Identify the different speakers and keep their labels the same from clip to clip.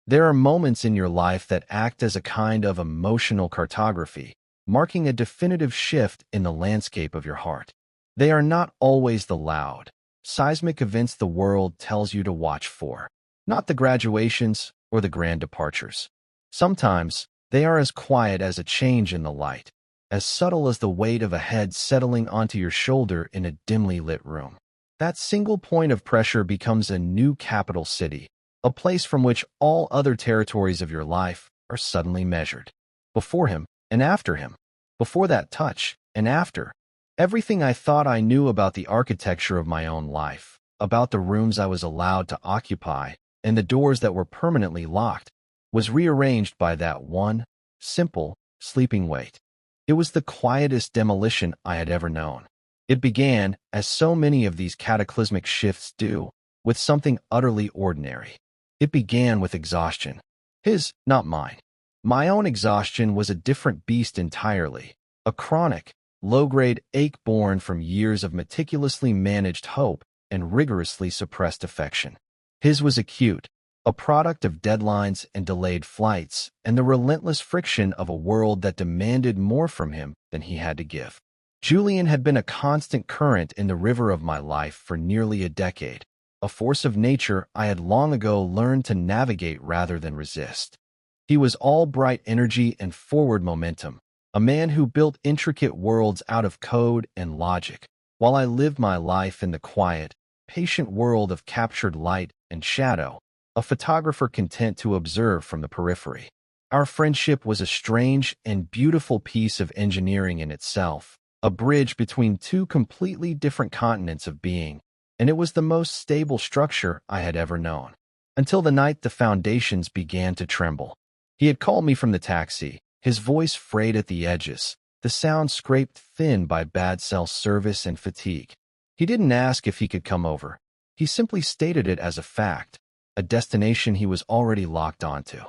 Speaker 1: There are moments in your life that act as a kind of emotional cartography, marking a definitive shift in the landscape of your heart. They are not always the loud, seismic events the world tells you to watch for, not the graduations or the grand departures. Sometimes, they are as quiet as a change in the light, as subtle as the weight of a head settling onto your shoulder in a dimly lit room. That single point of pressure becomes a new capital city, a place from which all other territories of your life are suddenly measured. Before him and after him. Before that touch and after. Everything I thought I knew about the architecture of my own life, about the rooms I was allowed to occupy, and the doors that were permanently locked, was rearranged by that one, simple, sleeping wait. It was the quietest demolition I had ever known. It began, as so many of these cataclysmic shifts do, with something utterly ordinary. It began with exhaustion. His, not mine. My own exhaustion was a different beast entirely, a chronic, low-grade ache born from years of meticulously managed hope and rigorously suppressed affection. His was acute, a product of deadlines and delayed flights, and the relentless friction of a world that demanded more from him than he had to give. Julian had been a constant current in the river of my life for nearly a decade, a force of nature I had long ago learned to navigate rather than resist. He was all bright energy and forward momentum, a man who built intricate worlds out of code and logic, while I lived my life in the quiet, patient world of captured light and shadow, a photographer content to observe from the periphery. Our friendship was a strange and beautiful piece of engineering in itself, a bridge between two completely different continents of being, and it was the most stable structure I had ever known. Until the night the foundations began to tremble. He had called me from the taxi, his voice frayed at the edges, the sound scraped thin by bad cell service and fatigue. He didn't ask if he could come over. He simply stated it as a fact, a destination he was already locked onto.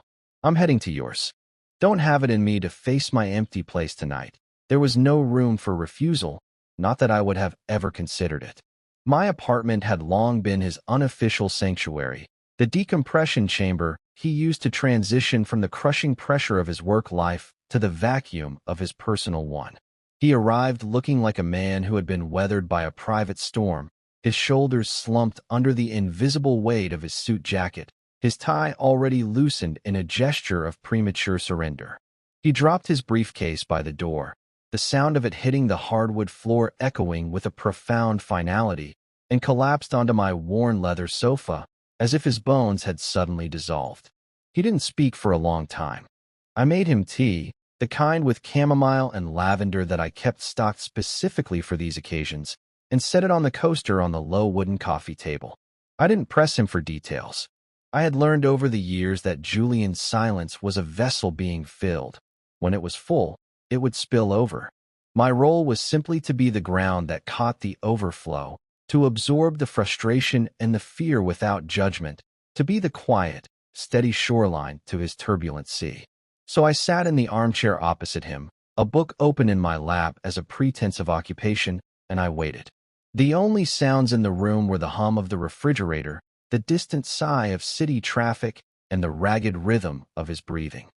Speaker 1: I'm heading to yours. Don't have it in me to face my empty place tonight. There was no room for refusal, not that I would have ever considered it. My apartment had long been his unofficial sanctuary, the decompression chamber he used to transition from the crushing pressure of his work life to the vacuum of his personal one. He arrived looking like a man who had been weathered by a private storm, his shoulders slumped under the invisible weight of his suit jacket, his tie already loosened in a gesture of premature surrender. He dropped his briefcase by the door, the sound of it hitting the hardwood floor echoing with a profound finality, and collapsed onto my worn leather sofa, as if his bones had suddenly dissolved. He didn't speak for a long time. I made him tea, the kind with chamomile and lavender that I kept stocked specifically for these occasions, and set it on the coaster on the low wooden coffee table. I didn't press him for details. I had learned over the years that Julian's silence was a vessel being filled. When it was full, it would spill over. My role was simply to be the ground that caught the overflow, to absorb the frustration and the fear without judgment, to be the quiet, steady shoreline to his turbulent sea. So I sat in the armchair opposite him, a book open in my lap as a pretense of occupation, and I waited. The only sounds in the room were the hum of the refrigerator, the distant sigh of city traffic, and the ragged rhythm of his breathing.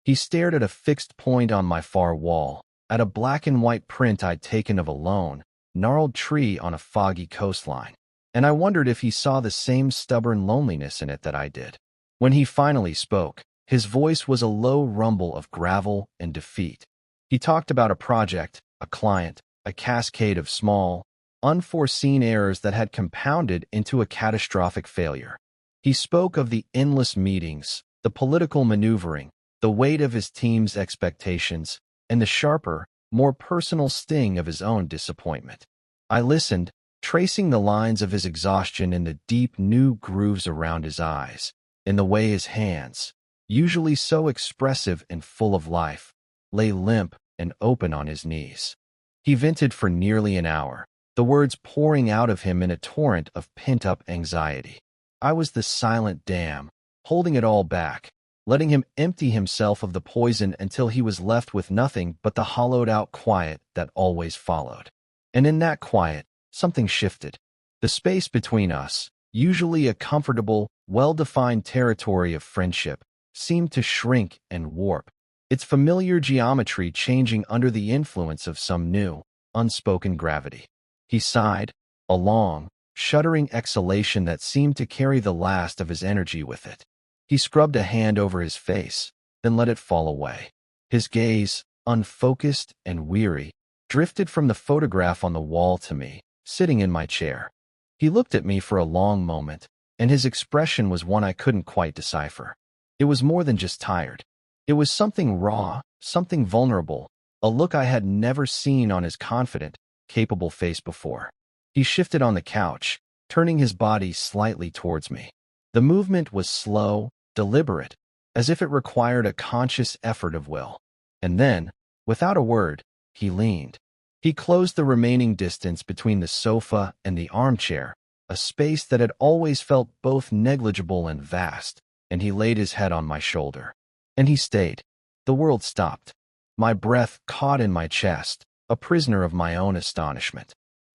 Speaker 1: He stared at a fixed point on my far wall, at a black and white print I'd taken of a lone, gnarled tree on a foggy coastline, and I wondered if he saw the same stubborn loneliness in it that I did. When he finally spoke, his voice was a low rumble of gravel and defeat. He talked about a project, a client, a cascade of small, unforeseen errors that had compounded into a catastrophic failure. He spoke of the endless meetings, the political maneuvering, the weight of his team's expectations, and the sharper, more personal sting of his own disappointment. I listened, tracing the lines of his exhaustion in the deep new grooves around his eyes, in the way his hands, usually so expressive and full of life, lay limp and open on his knees. He vented for nearly an hour, the words pouring out of him in a torrent of pent-up anxiety. I was the silent dam, holding it all back, letting him empty himself of the poison until he was left with nothing but the hollowed-out quiet that always followed. And in that quiet, something shifted. The space between us, usually a comfortable, well-defined territory of friendship, seemed to shrink and warp, its familiar geometry changing under the influence of some new, unspoken gravity. He sighed, a long, shuddering exhalation that seemed to carry the last of his energy with it. He scrubbed a hand over his face, then let it fall away. His gaze, unfocused and weary, drifted from the photograph on the wall to me, sitting in my chair. He looked at me for a long moment, and his expression was one I couldn't quite decipher. It was more than just tired. It was something raw, something vulnerable, a look I had never seen on his confident, capable face before. He shifted on the couch, turning his body slightly towards me. The movement was slow, deliberate, as if it required a conscious effort of will. And then, without a word, he leaned. He closed the remaining distance between the sofa and the armchair, a space that had always felt both negligible and vast, and he laid his head on my shoulder. And he stayed. The world stopped. My breath caught in my chest, a prisoner of my own astonishment.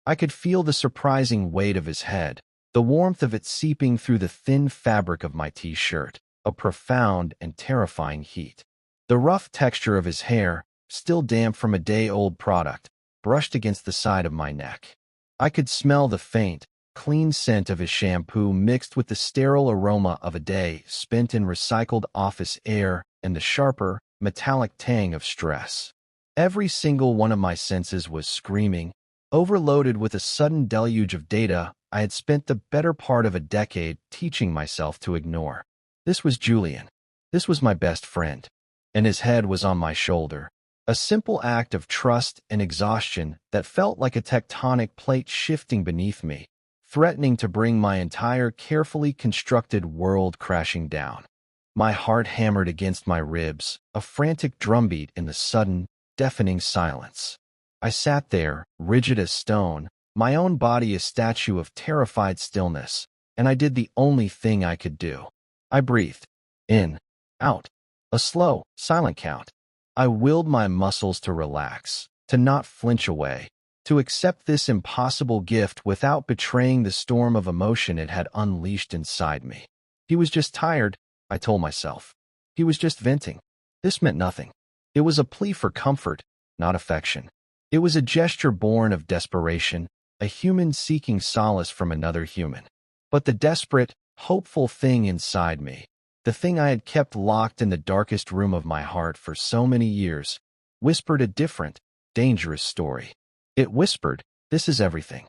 Speaker 1: I could feel the surprising weight of his head, the warmth of it seeping through the thin fabric of my t-shirt, a profound and terrifying heat. The rough texture of his hair, still damp from a day-old product, brushed against the side of my neck. I could smell the faint, clean scent of his shampoo mixed with the sterile aroma of a day spent in recycled office air and the sharper, metallic tang of stress. Every single one of my senses was screaming, overloaded with a sudden deluge of data I had spent the better part of a decade teaching myself to ignore. This was Julian. This was my best friend. And his head was on my shoulder. A simple act of trust and exhaustion that felt like a tectonic plate shifting beneath me, threatening to bring my entire carefully constructed world crashing down. My heart hammered against my ribs, a frantic drumbeat in the sudden, deafening silence. I sat there, rigid as stone, my own body a statue of terrified stillness, and I did the only thing I could do. I breathed. In. Out. A slow, silent count. I willed my muscles to relax, to not flinch away, to accept this impossible gift without betraying the storm of emotion it had unleashed inside me. He was just tired, I told myself. He was just venting. This meant nothing. It was a plea for comfort, not affection. It was a gesture born of desperation, a human seeking solace from another human. But the desperate, hopeful thing inside me, the thing I had kept locked in the darkest room of my heart for so many years, whispered a different, dangerous story. It whispered, "This is everything."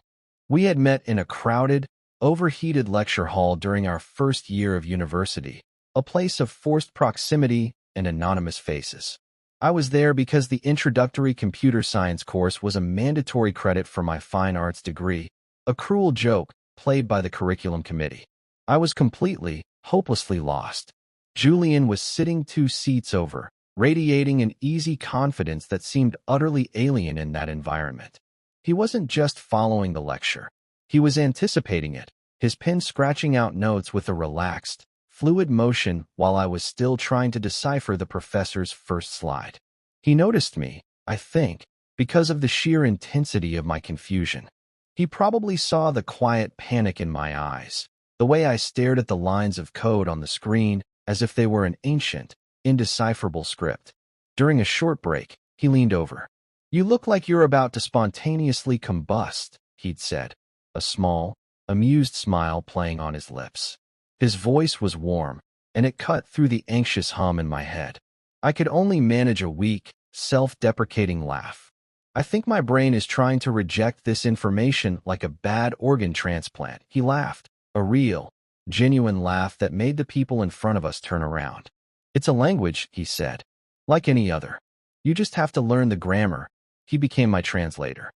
Speaker 1: We had met in a crowded, overheated lecture hall during our first year of university, a place of forced proximity and anonymous faces. I was there because the introductory computer science course was a mandatory credit for my fine arts degree, a cruel joke played by the curriculum committee. I was completely, hopelessly lost. Julian was sitting 2 seats over, radiating an easy confidence that seemed utterly alien in that environment. He wasn't just following the lecture. He was anticipating it, his pen scratching out notes with a relaxed, fluid motion while I was still trying to decipher the professor's first slide. He noticed me, I think, because of the sheer intensity of my confusion. He probably saw the quiet panic in my eyes, the way I stared at the lines of code on the screen as if they were an ancient, indecipherable script. During a short break, he leaned over. "You look like you're about to spontaneously combust," he'd said, a small, amused smile playing on his lips. His voice was warm, and it cut through the anxious hum in my head. I could only manage a weak, self-deprecating laugh. "I think my brain is trying to reject this information like a bad organ transplant," he laughed, a real, genuine laugh that made the people in front of us turn around. "It's a language," he said, "like any other. You just have to learn the grammar." He became my translator.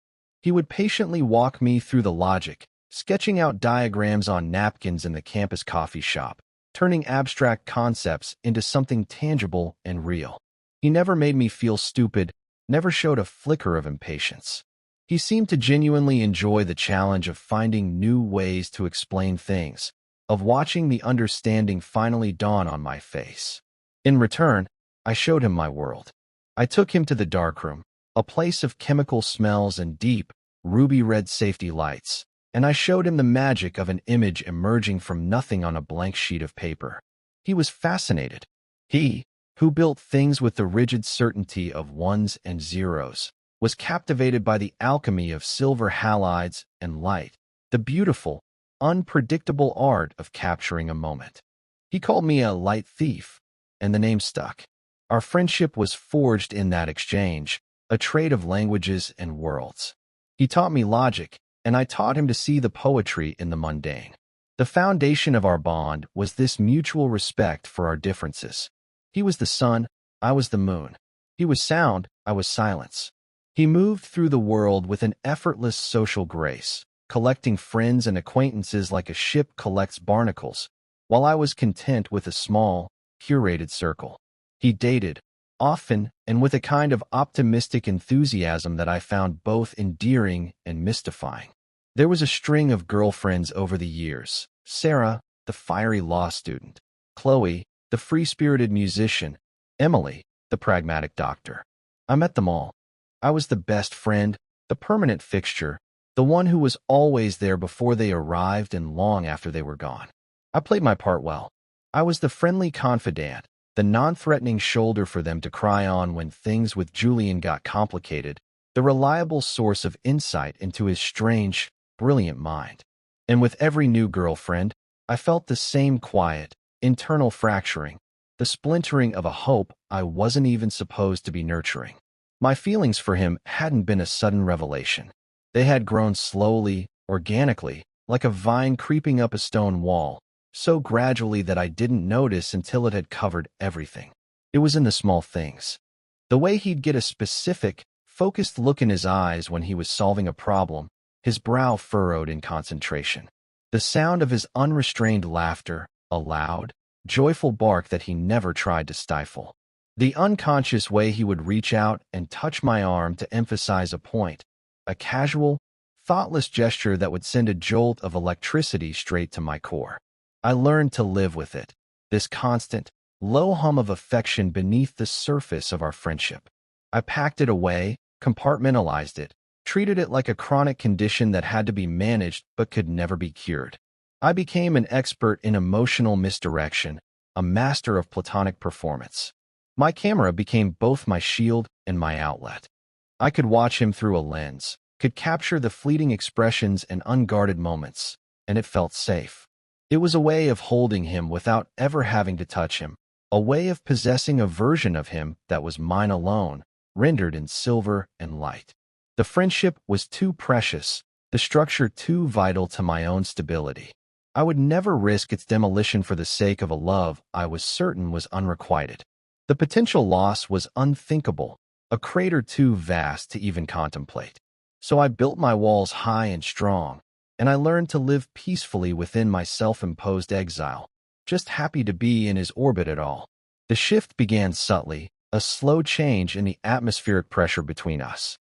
Speaker 1: He would patiently walk me through the logic, sketching out diagrams on napkins in the campus coffee shop, turning abstract concepts into something tangible and real. He never made me feel stupid, never showed a flicker of impatience. He seemed to genuinely enjoy the challenge of finding new ways to explain things, of watching the understanding finally dawn on my face. In return, I showed him my world. I took him to the darkroom, a place of chemical smells and deep, ruby-red safety lights, and I showed him the magic of an image emerging from nothing on a blank sheet of paper. He was fascinated. He, who built things with the rigid certainty of ones and zeros, was captivated by the alchemy of silver halides and light, the beautiful, unpredictable art of capturing a moment. He called me a light thief, and the name stuck. Our friendship was forged in that exchange, a trade of languages and worlds. He taught me logic, and I taught him to see the poetry in the mundane. The foundation of our bond was this mutual respect for our differences. He was the sun, I was the moon. He was sound, I was silence. He moved through the world with an effortless social grace, collecting friends and acquaintances like a ship collects barnacles, while I was content with a small, curated circle. He dated, often and with a kind of optimistic enthusiasm that I found both endearing and mystifying. There was a string of girlfriends over the years: Sarah, the fiery law student; Chloe, the free-spirited musician; Emily, the pragmatic doctor. I met them all. I was the best friend, the permanent fixture, the one who was always there before they arrived and long after they were gone. I played my part well. I was the friendly confidant, the non-threatening shoulder for them to cry on when things with Julian got complicated, the reliable source of insight into his strange, brilliant mind. And with every new girlfriend, I felt the same quiet, internal fracturing, the splintering of a hope I wasn't even supposed to be nurturing. My feelings for him hadn't been a sudden revelation. They had grown slowly, organically, like a vine creeping up a stone wall, so gradually that I didn't notice until it had covered everything. It was in the small things. The way he'd get a specific, focused look in his eyes when he was solving a problem, his brow furrowed in concentration. The sound of his unrestrained laughter, a loud, joyful bark that he never tried to stifle. The unconscious way he would reach out and touch my arm to emphasize a point, a casual, thoughtless gesture that would send a jolt of electricity straight to my core. I learned to live with it, this constant, low hum of affection beneath the surface of our friendship. I packed it away, compartmentalized it, treated it like a chronic condition that had to be managed but could never be cured. I became an expert in emotional misdirection, a master of platonic performance. My camera became both my shield and my outlet. I could watch him through a lens, could capture the fleeting expressions and unguarded moments, and it felt safe. It was a way of holding him without ever having to touch him, a way of possessing a version of him that was mine alone, rendered in silver and light. The friendship was too precious, the structure too vital to my own stability. I would never risk its demolition for the sake of a love I was certain was unrequited. The potential loss was unthinkable, a crater too vast to even contemplate. So I built my walls high and strong, and I learned to live peacefully within my self-imposed exile, just happy to be in his orbit at all. The shift began subtly, a slow change in the atmospheric pressure between us.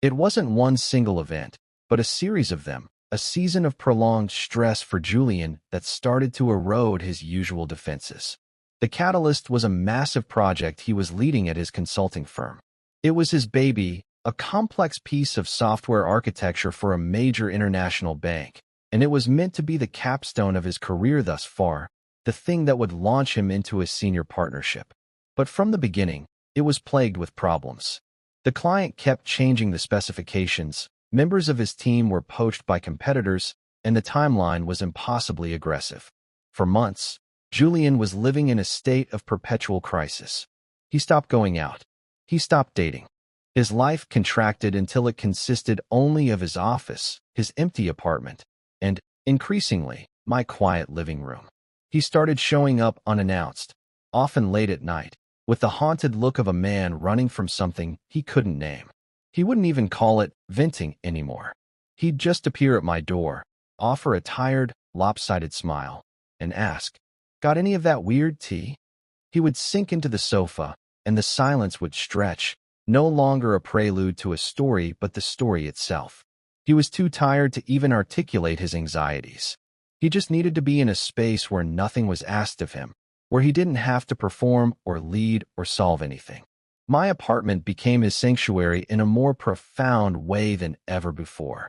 Speaker 1: It wasn't one single event, but a series of them, a season of prolonged stress for Julian that started to erode his usual defenses. The catalyst was a massive project he was leading at his consulting firm. It was his baby, a complex piece of software architecture for a major international bank, and it was meant to be the capstone of his career thus far, the thing that would launch him into a senior partnership. But from the beginning, it was plagued with problems. The client kept changing the specifications, members of his team were poached by competitors, and the timeline was impossibly aggressive. For months, Julian was living in a state of perpetual crisis. He stopped going out. He stopped dating. His life contracted until it consisted only of his office, his empty apartment, and, increasingly, my quiet living room. He started showing up unannounced, often late at night, with the haunted look of a man running from something he couldn't name. He wouldn't even call it venting anymore. He'd just appear at my door, offer a tired, lopsided smile, and ask, "Got any of that weird tea?" He would sink into the sofa, and the silence would stretch, no longer a prelude to a story but the story itself. He was too tired to even articulate his anxieties. He just needed to be in a space where nothing was asked of him, where he didn't have to perform or lead or solve anything. My apartment became his sanctuary in a more profound way than ever before.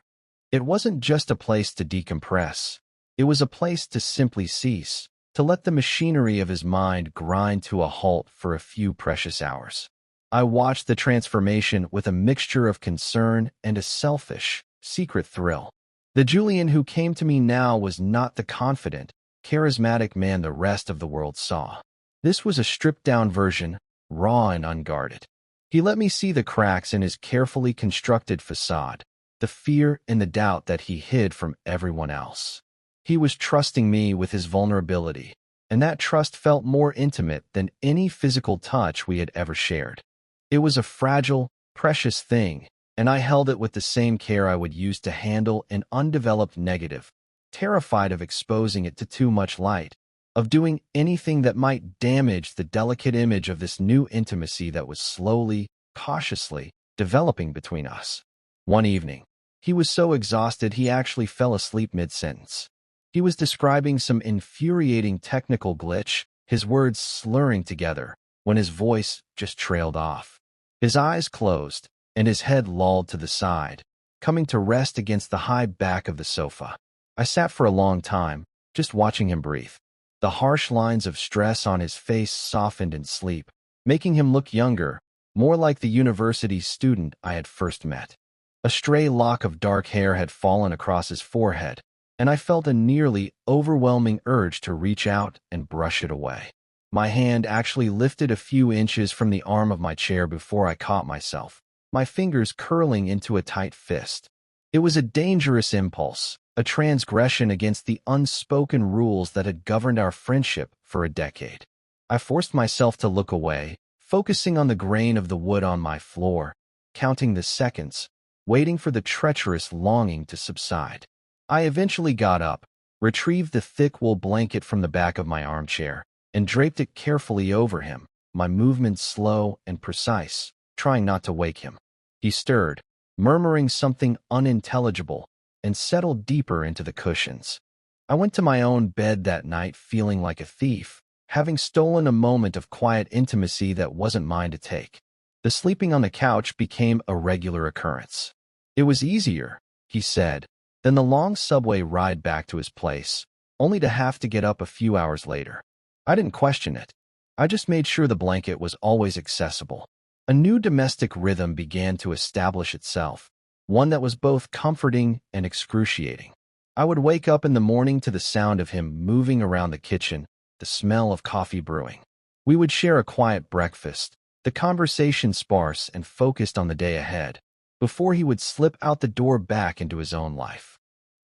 Speaker 1: It wasn't just a place to decompress. It was a place to simply cease, to let the machinery of his mind grind to a halt for a few precious hours. I watched the transformation with a mixture of concern and a selfish, secret thrill. The Julian who came to me now was not the confident, charismatic man the rest of the world saw. This was a stripped-down version, raw and unguarded. He let me see the cracks in his carefully constructed facade, the fear and the doubt that he hid from everyone else. He was trusting me with his vulnerability, and that trust felt more intimate than any physical touch we had ever shared. It was a fragile, precious thing, and I held it with the same care I would use to handle an undeveloped negative, terrified of exposing it to too much light, of doing anything that might damage the delicate image of this new intimacy that was slowly, cautiously developing between us. One evening, he was so exhausted he actually fell asleep mid-sentence. He was describing some infuriating technical glitch, his words slurring together, when his voice just trailed off. His eyes closed, and his head lolled to the side, coming to rest against the high back of the sofa. I sat for a long time, just watching him breathe. The harsh lines of stress on his face softened in sleep, making him look younger, more like the university student I had first met. A stray lock of dark hair had fallen across his forehead, and I felt a nearly overwhelming urge to reach out and brush it away. My hand actually lifted a few inches from the arm of my chair before I caught myself, my fingers curling into a tight fist. It was a dangerous impulse, a transgression against the unspoken rules that had governed our friendship for a decade. I forced myself to look away, focusing on the grain of the wood on my floor, counting the seconds, waiting for the treacherous longing to subside. I eventually got up, retrieved the thick wool blanket from the back of my armchair, and draped it carefully over him, my movements slow and precise, trying not to wake him. He stirred, murmuring something unintelligible, and settled deeper into the cushions. I went to my own bed that night feeling like a thief, having stolen a moment of quiet intimacy that wasn't mine to take. The sleeping on the couch became a regular occurrence. It was easier, he said, than the long subway ride back to his place, only to have to get up a few hours later. I didn't question it. I just made sure the blanket was always accessible. A new domestic rhythm began to establish itself, one that was both comforting and excruciating. I would wake up in the morning to the sound of him moving around the kitchen, the smell of coffee brewing. We would share a quiet breakfast, the conversation sparse and focused on the day ahead, before he would slip out the door back into his own life.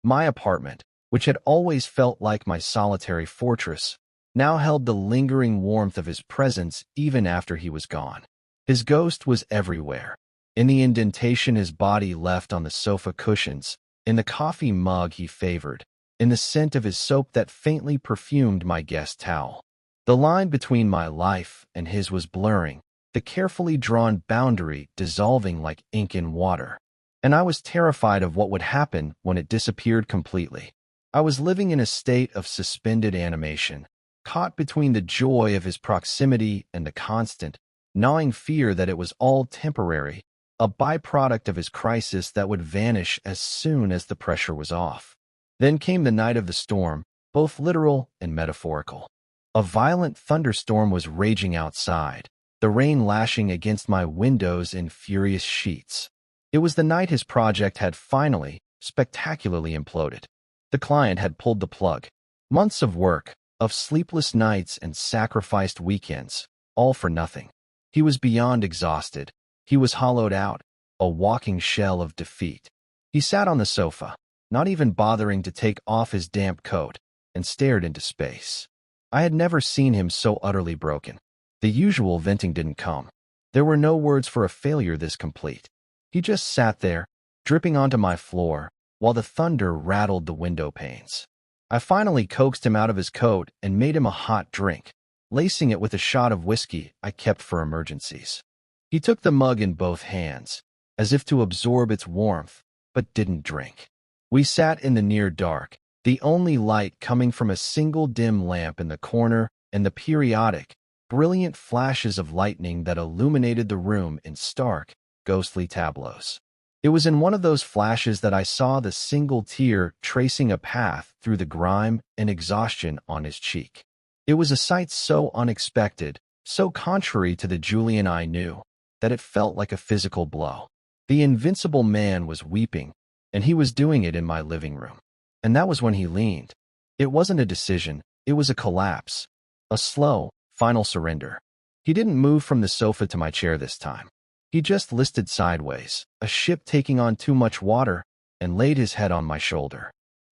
Speaker 1: My apartment, which had always felt like my solitary fortress, now held the lingering warmth of his presence even after he was gone. His ghost was everywhere, in the indentation his body left on the sofa cushions, in the coffee mug he favored, in the scent of his soap that faintly perfumed my guest towel. The line between my life and his was blurring, the carefully drawn boundary dissolving like ink in water. And I was terrified of what would happen when it disappeared completely. I was living in a state of suspended animation, caught between the joy of his proximity and the constant, gnawing fear that it was all temporary, a byproduct of his crisis that would vanish as soon as the pressure was off. Then came the night of the storm, both literal and metaphorical. A violent thunderstorm was raging outside, the rain lashing against my windows in furious sheets. It was the night his project had finally, spectacularly imploded. The client had pulled the plug. Months of work, of sleepless nights and sacrificed weekends, all for nothing. He was beyond exhausted. He was hollowed out, a walking shell of defeat. He sat on the sofa, not even bothering to take off his damp coat, and stared into space. I had never seen him so utterly broken. The usual venting didn't come. There were no words for a failure this complete. He just sat there, dripping onto my floor, while the thunder rattled the window panes. I finally coaxed him out of his coat and made him a hot drink, lacing it with a shot of whiskey I kept for emergencies. He took the mug in both hands, as if to absorb its warmth, but didn't drink. We sat in the near dark, the only light coming from a single dim lamp in the corner and the periodic, brilliant flashes of lightning that illuminated the room in stark, ghostly tableaus. It was in one of those flashes that I saw the single tear tracing a path through the grime and exhaustion on his cheek. It was a sight so unexpected, so contrary to the Julian I knew, that it felt like a physical blow. The invincible man was weeping, and he was doing it in my living room. And that was when he leaned. It wasn't a decision, it was a collapse. A slow, final surrender. He didn't move from the sofa to my chair this time. He just listed sideways, a ship taking on too much water, and laid his head on my shoulder.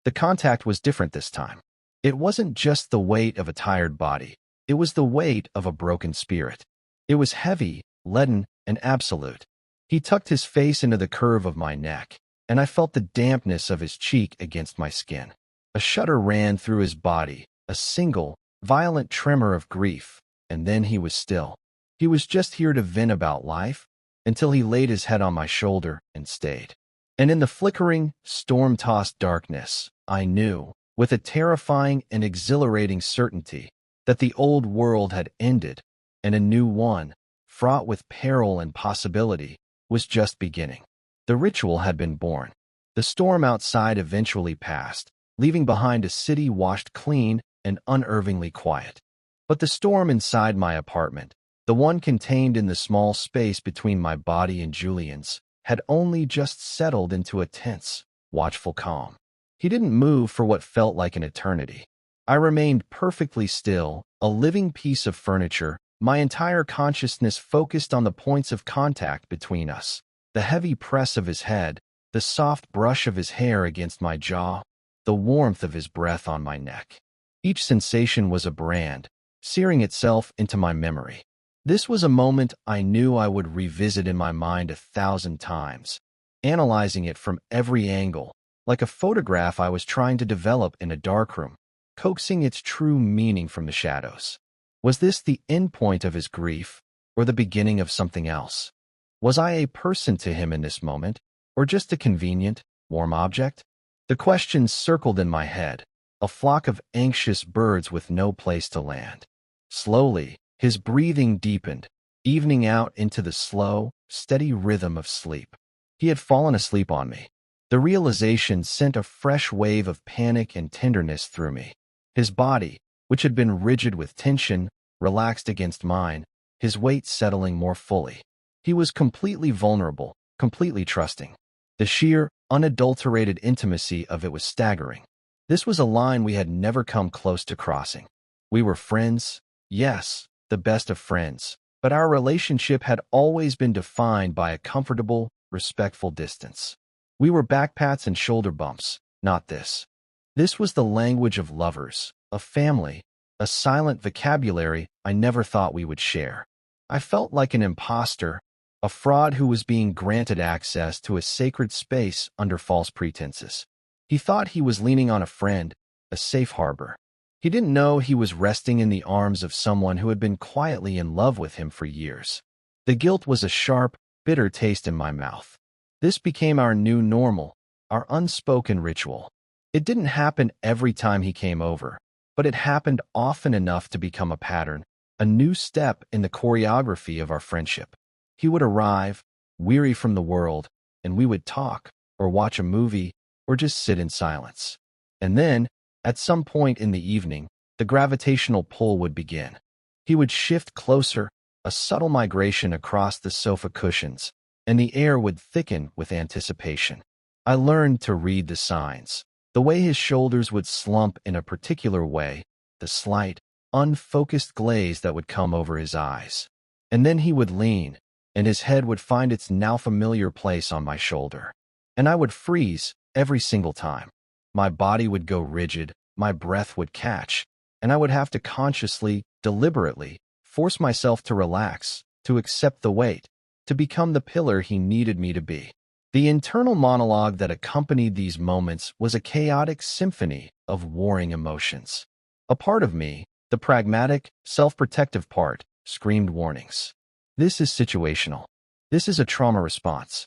Speaker 1: The contact was different this time. It wasn't just the weight of a tired body. It was the weight of a broken spirit. It was heavy, leaden, and absolute. He tucked his face into the curve of my neck, and I felt the dampness of his cheek against my skin. A shudder ran through his body, a single, violent tremor of grief, and then he was still. He was just here to vent about life, until he laid his head on my shoulder and stayed. And in the flickering, storm-tossed darkness, I knew, with a terrifying and exhilarating certainty, that the old world had ended, and a new one, fraught with peril and possibility, was just beginning. The ritual had been born. The storm outside eventually passed, leaving behind a city washed clean and unervingly quiet. But the storm inside my apartment, the one contained in the small space between my body and Julian's, had only just settled into a tense, watchful calm. He didn't move for what felt like an eternity. I remained perfectly still, a living piece of furniture, my entire consciousness focused on the points of contact between us, the heavy press of his head, the soft brush of his hair against my jaw, the warmth of his breath on my neck. Each sensation was a brand, searing itself into my memory. This was a moment I knew I would revisit in my mind 1,000 times, analyzing it from every angle, like a photograph I was trying to develop in a darkroom, coaxing its true meaning from the shadows. Was this the end point of his grief, or the beginning of something else? Was I a person to him in this moment, or just a convenient, warm object? The questions circled in my head, a flock of anxious birds with no place to land. Slowly, his breathing deepened, evening out into the slow, steady rhythm of sleep. He had fallen asleep on me. The realization sent a fresh wave of panic and tenderness through me. His body, which had been rigid with tension, relaxed against mine, his weight settling more fully. He was completely vulnerable, completely trusting. The sheer, unadulterated intimacy of it was staggering. This was a line we had never come close to crossing. We were friends, yes, the best of friends, but our relationship had always been defined by a comfortable, respectful distance. We were backpats and shoulder bumps, not this. This was the language of lovers, of family, a silent vocabulary I never thought we would share. I felt like an imposter, a fraud who was being granted access to a sacred space under false pretenses. He thought he was leaning on a friend, a safe harbor. He didn't know he was resting in the arms of someone who had been quietly in love with him for years. The guilt was a sharp, bitter taste in my mouth. This became our new normal, our unspoken ritual. It didn't happen every time he came over, but it happened often enough to become a pattern, a new step in the choreography of our friendship. He would arrive, weary from the world, and we would talk, or watch a movie, or just sit in silence. And then, at some point in the evening, the gravitational pull would begin. He would shift closer, a subtle migration across the sofa cushions, and the air would thicken with anticipation. I learned to read the signs. The way his shoulders would slump in a particular way, the slight, unfocused glaze that would come over his eyes. And then he would lean, and his head would find its now familiar place on my shoulder. And I would freeze every single time. My body would go rigid, my breath would catch, and I would have to consciously, deliberately, force myself to relax, to accept the weight, to become the pillar he needed me to be. The internal monologue that accompanied these moments was a chaotic symphony of warring emotions. A part of me, the pragmatic, self-protective part, screamed warnings. This is situational. This is a trauma response.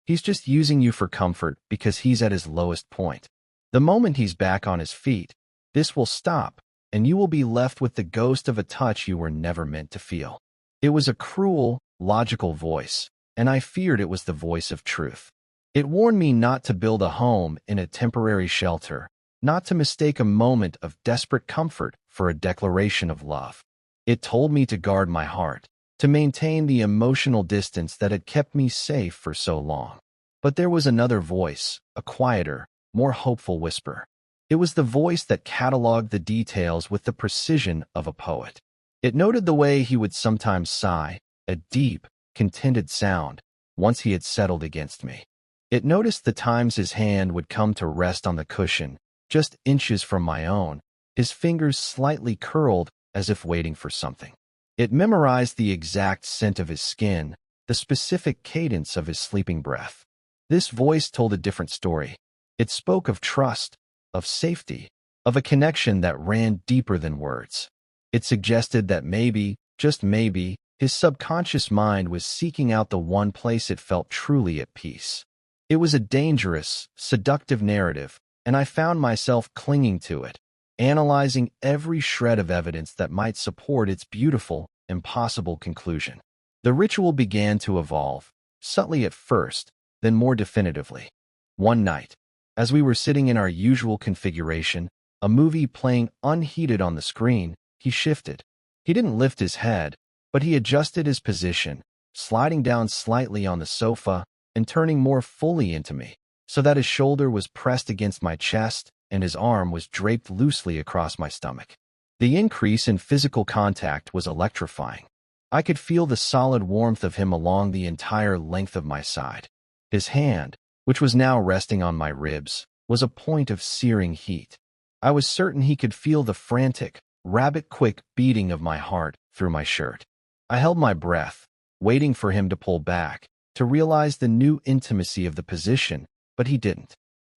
Speaker 1: He's just using you for comfort because he's at his lowest point. The moment he's back on his feet, this will stop, and you will be left with the ghost of a touch you were never meant to feel. It was a cruel, logical voice, and I feared it was the voice of truth. It warned me not to build a home in a temporary shelter, not to mistake a moment of desperate comfort for a declaration of love. It told me to guard my heart, to maintain the emotional distance that had kept me safe for so long. But there was another voice, a quieter, more hopeful whisper. It was the voice that cataloged the details with the precision of a poet. It noted the way he would sometimes sigh, a deep, contented sound, once he had settled against me. It noticed the times his hand would come to rest on the cushion, just inches from my own, his fingers slightly curled as if waiting for something. It memorized the exact scent of his skin, the specific cadence of his sleeping breath. This voice told a different story. It spoke of trust, of safety, of a connection that ran deeper than words. It suggested that maybe, just maybe, his subconscious mind was seeking out the one place it felt truly at peace. It was a dangerous, seductive narrative, and I found myself clinging to it, analyzing every shred of evidence that might support its beautiful, impossible conclusion. The ritual began to evolve, subtly at first, then more definitively. One night, as we were sitting in our usual configuration, a movie playing unheeded on the screen, he shifted. He didn't lift his head, but he adjusted his position, sliding down slightly on the sofa and turning more fully into me, so that his shoulder was pressed against my chest and his arm was draped loosely across my stomach. The increase in physical contact was electrifying. I could feel the solid warmth of him along the entire length of my side. His hand, which was now resting on my ribs, was a point of searing heat. I was certain he could feel the frantic, rabbit-quick beating of my heart through my shirt. I held my breath, waiting for him to pull back, to realize the new intimacy of the position, but he didn't.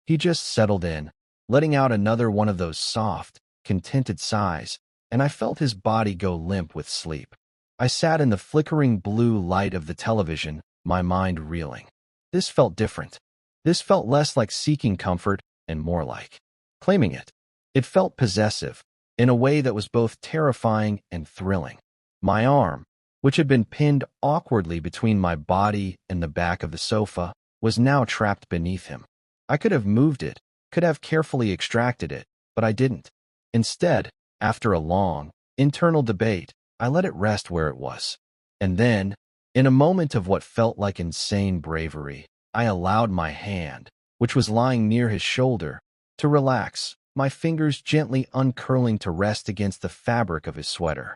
Speaker 1: He just settled in, letting out another one of those soft, contented sighs, and I felt his body go limp with sleep. I sat in the flickering blue light of the television, my mind reeling. This felt different. This felt less like seeking comfort and more like claiming it. It felt possessive, in a way that was both terrifying and thrilling. My arm, which had been pinned awkwardly between my body and the back of the sofa, was now trapped beneath him. I could have moved it, could have carefully extracted it, but I didn't. Instead, after a long, internal debate, I let it rest where it was. And then, in a moment of what felt like insane bravery, I allowed my hand, which was lying near his shoulder, to relax, my fingers gently uncurling to rest against the fabric of his sweater.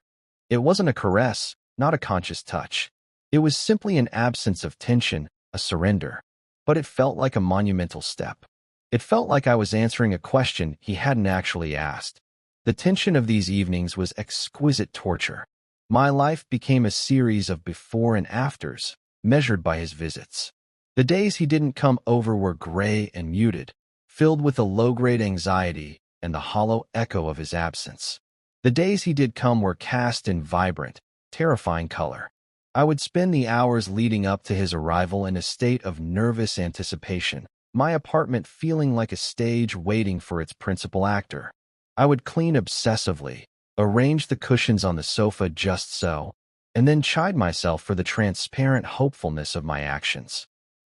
Speaker 1: It wasn't a caress, not a conscious touch. It was simply an absence of tension, a surrender. But it felt like a monumental step. It felt like I was answering a question he hadn't actually asked. The tension of these evenings was exquisite torture. My life became a series of before and afters, measured by his visits. The days he didn't come over were gray and muted, filled with a low-grade anxiety and the hollow echo of his absence. The days he did come were cast in vibrant, terrifying color. I would spend the hours leading up to his arrival in a state of nervous anticipation, my apartment feeling like a stage waiting for its principal actor. I would clean obsessively, arrange the cushions on the sofa just so, and then chide myself for the transparent hopefulness of my actions.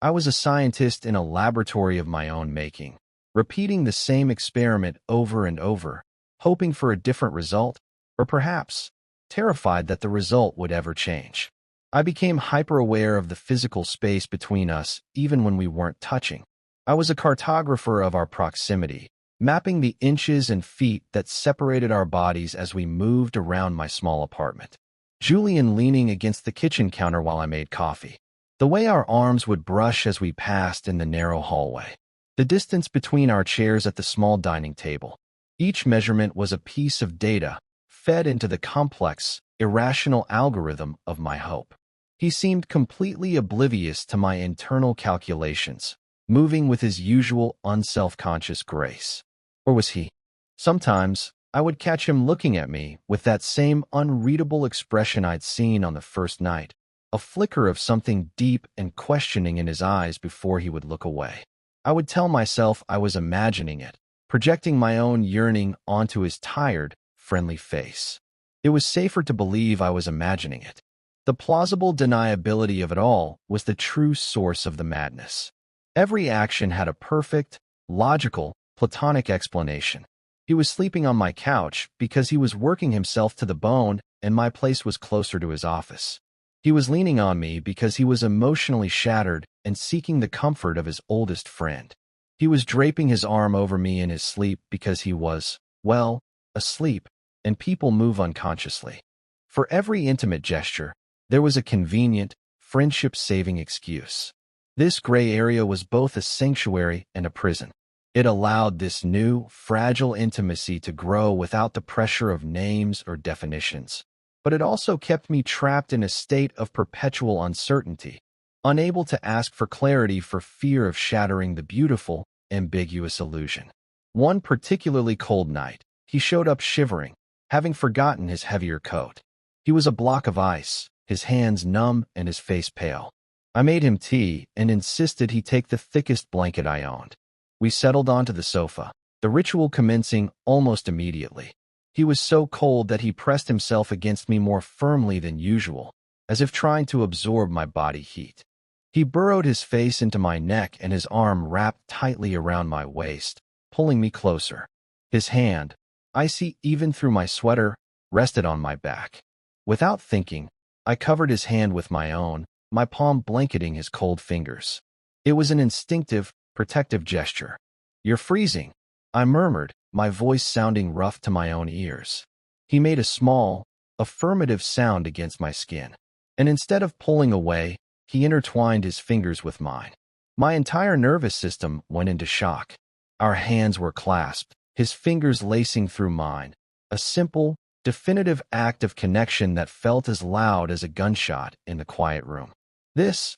Speaker 1: I was a scientist in a laboratory of my own making, repeating the same experiment over and over, hoping for a different result, or perhaps terrified that the result would ever change. I became hyper-aware of the physical space between us even when we weren't touching. I was a cartographer of our proximity, mapping the inches and feet that separated our bodies as we moved around my small apartment. Julian leaning against the kitchen counter while I made coffee. The way our arms would brush as we passed in the narrow hallway. The distance between our chairs at the small dining table. Each measurement was a piece of data, fed into the complex, irrational algorithm of my hope. He seemed completely oblivious to my internal calculations, moving with his usual unself-conscious grace. Or was he? Sometimes, I would catch him looking at me with that same unreadable expression I'd seen on the first night, a flicker of something deep and questioning in his eyes before he would look away. I would tell myself I was imagining it, projecting my own yearning onto his tired, friendly face. It was safer to believe I was imagining it. The plausible deniability of it all was the true source of the madness. Every action had a perfect, logical, platonic explanation. He was sleeping on my couch because he was working himself to the bone and my place was closer to his office. He was leaning on me because he was emotionally shattered and seeking the comfort of his oldest friend. He was draping his arm over me in his sleep because he was, well, asleep, and people move unconsciously. For every intimate gesture, there was a convenient, friendship-saving excuse. This gray area was both a sanctuary and a prison. It allowed this new, fragile intimacy to grow without the pressure of names or definitions. But it also kept me trapped in a state of perpetual uncertainty, unable to ask for clarity for fear of shattering the beautiful, ambiguous illusion. One particularly cold night, he showed up shivering, having forgotten his heavier coat. He was a block of ice, his hands numb and his face pale. I made him tea and insisted he take the thickest blanket I owned. We settled onto the sofa, the ritual commencing almost immediately. He was so cold that he pressed himself against me more firmly than usual, as if trying to absorb my body heat. He burrowed his face into my neck and his arm wrapped tightly around my waist, pulling me closer. His hand, icy even through my sweater, rested on my back. Without thinking, I covered his hand with my own, my palm blanketing his cold fingers. It was an instinctive, protective gesture. "You're freezing," I murmured, my voice sounding rough to my own ears. He made a small, affirmative sound against my skin, and instead of pulling away, he intertwined his fingers with mine. My entire nervous system went into shock. Our hands were clasped, his fingers lacing through mine, a simple, definitive act of connection that felt as loud as a gunshot in the quiet room. This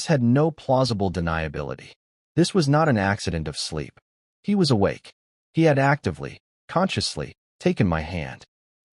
Speaker 1: had no plausible deniability. This was not an accident of sleep. He was awake. He had actively, consciously, taken my hand.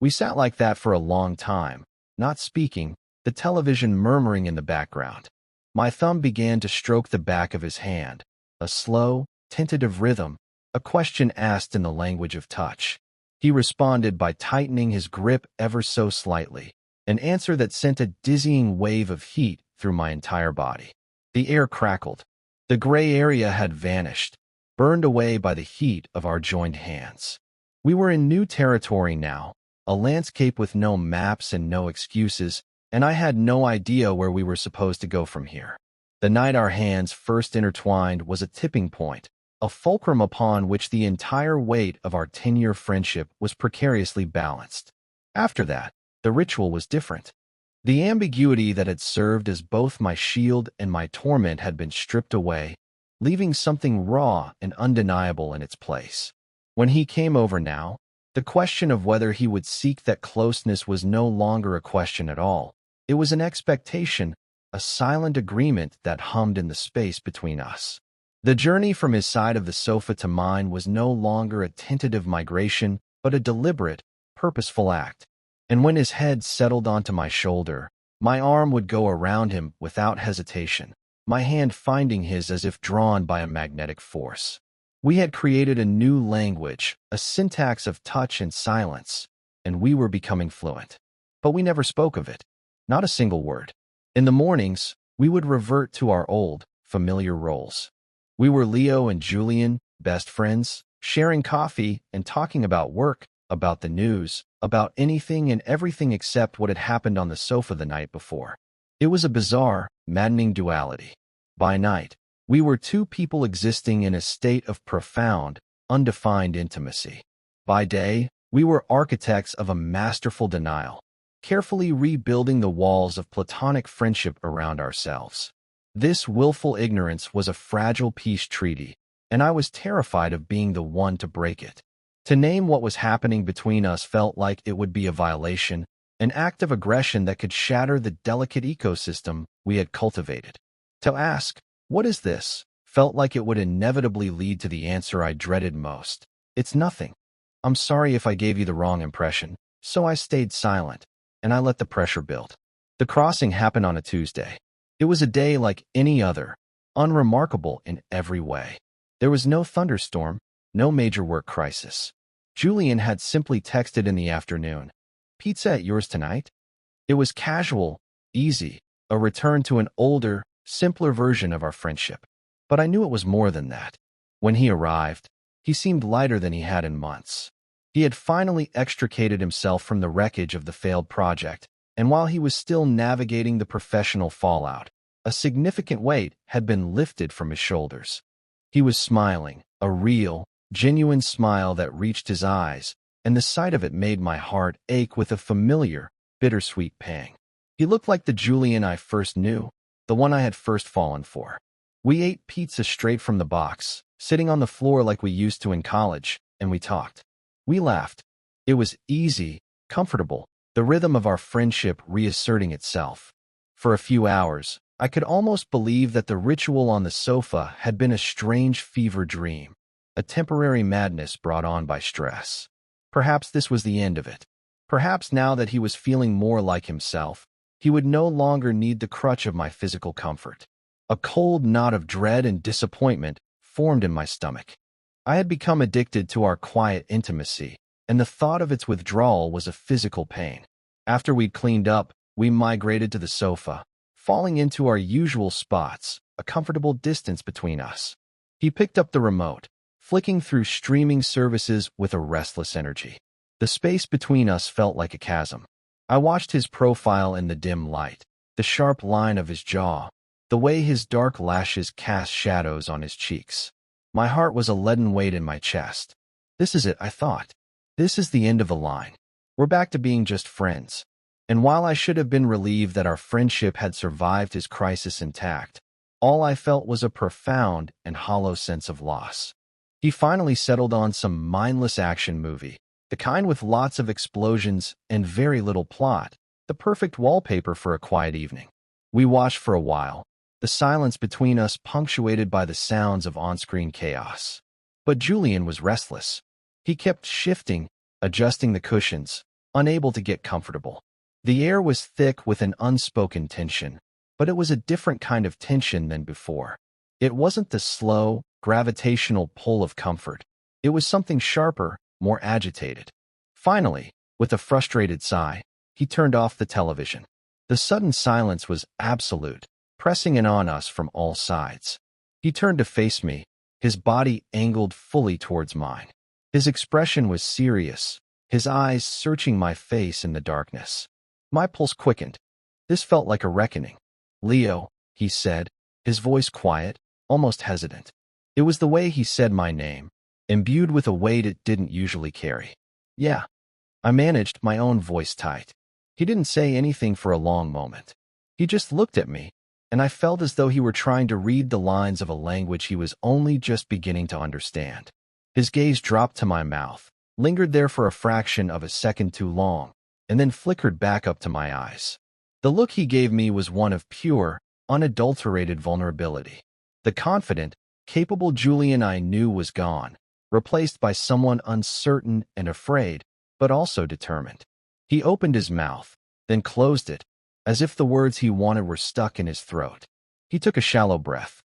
Speaker 1: We sat like that for a long time, not speaking, the television murmuring in the background. My thumb began to stroke the back of his hand, a slow, tentative rhythm, a question asked in the language of touch. He responded by tightening his grip ever so slightly, an answer that sent a dizzying wave of heat through my entire body. The air crackled. The gray area had vanished, burned away by the heat of our joined hands. We were in new territory now, a landscape with no maps and no excuses, and I had no idea where we were supposed to go from here. The night our hands first intertwined was a tipping point, a fulcrum upon which the entire weight of our 10-year friendship was precariously balanced. After that, the ritual was different. The ambiguity that had served as both my shield and my torment had been stripped away, leaving something raw and undeniable in its place. When he came over now, the question of whether he would seek that closeness was no longer a question at all. It was an expectation, a silent agreement that hummed in the space between us. The journey from his side of the sofa to mine was no longer a tentative migration, but a deliberate, purposeful act. And when his head settled onto my shoulder, my arm would go around him without hesitation, my hand finding his as if drawn by a magnetic force. We had created a new language, a syntax of touch and silence, and we were becoming fluent. But we never spoke of it, not a single word. In the mornings, we would revert to our old, familiar roles. We were Leo and Julian, best friends, sharing coffee and talking about work, about the news, about anything and everything except what had happened on the sofa the night before. It was a bizarre, maddening duality. By night, we were two people existing in a state of profound, undefined intimacy. By day, we were architects of a masterful denial, carefully rebuilding the walls of platonic friendship around ourselves. This willful ignorance was a fragile peace treaty, and I was terrified of being the one to break it. To name what was happening between us felt like it would be a violation, an act of aggression that could shatter the delicate ecosystem we had cultivated. To ask, "What is this?" felt like it would inevitably lead to the answer I dreaded most. "It's nothing. I'm sorry if I gave you the wrong impression." So I stayed silent, and I let the pressure build. The crossing happened on a Tuesday. It was a day like any other, unremarkable in every way. There was no thunderstorm, no major work crisis. Julian had simply texted in the afternoon, "Pizza at yours tonight?" It was casual, easy, a return to an older, simpler version of our friendship. But I knew it was more than that. When he arrived, He seemed lighter than he had in months. He had finally extricated himself from the wreckage of the failed project, and while he was still navigating the professional fallout, a significant weight had been lifted from his shoulders. He was smiling, a real, genuine smile that reached his eyes, and the sight of it made my heart ache with a familiar, bittersweet pang. He looked like the Julian I first knew, the one I had first fallen for. We ate pizza straight from the box, sitting on the floor like we used to in college, and we talked. We laughed. It was easy, comfortable, the rhythm of our friendship reasserting itself. For a few hours, I could almost believe that the ritual on the sofa had been a strange fever dream, a temporary madness brought on by stress. Perhaps this was the end of it. Perhaps now that he was feeling more like himself, he would no longer need the crutch of my physical comfort. A cold knot of dread and disappointment formed in my stomach. I had become addicted to our quiet intimacy, and the thought of its withdrawal was a physical pain. After we'd cleaned up, we migrated to the sofa, falling into our usual spots, a comfortable distance between us. He picked up the remote, flicking through streaming services with a restless energy. The space between us felt like a chasm. I watched his profile in the dim light, the sharp line of his jaw, the way his dark lashes cast shadows on his cheeks. My heart was a leaden weight in my chest. This is it, I thought. This is the end of the line. We're back to being just friends. And while I should have been relieved that our friendship had survived his crisis intact, all I felt was a profound and hollow sense of loss. He finally settled on some mindless action movie, the kind with lots of explosions and very little plot, the perfect wallpaper for a quiet evening. We watched for a while, the silence between us punctuated by the sounds of on-screen chaos. But Julian was restless. He kept shifting, adjusting the cushions, unable to get comfortable. The air was thick with an unspoken tension, but it was a different kind of tension than before. It wasn't the slow, gravitational pull of comfort. It was something sharper, more agitated. Finally, with a frustrated sigh, he turned off the television. The sudden silence was absolute, pressing in on us from all sides. He turned to face me, his body angled fully towards mine. His expression was serious, his eyes searching my face in the darkness. My pulse quickened. This felt like a reckoning. "Leo," he said, his voice quiet, almost hesitant. It was the way he said my name, imbued with a weight it didn't usually carry. "Yeah." I managed, my own voice tight. He didn't say anything for a long moment. He just looked at me, and I felt as though he were trying to read the lines of a language he was only just beginning to understand. His gaze dropped to my mouth, lingered there for a fraction of a second too long, and then flickered back up to my eyes. The look he gave me was one of pure, unadulterated vulnerability. The confident, capable Julian I knew was gone, replaced by someone uncertain and afraid, but also determined. He opened his mouth, then closed it, as if the words he wanted were stuck in his throat. He took a shallow breath.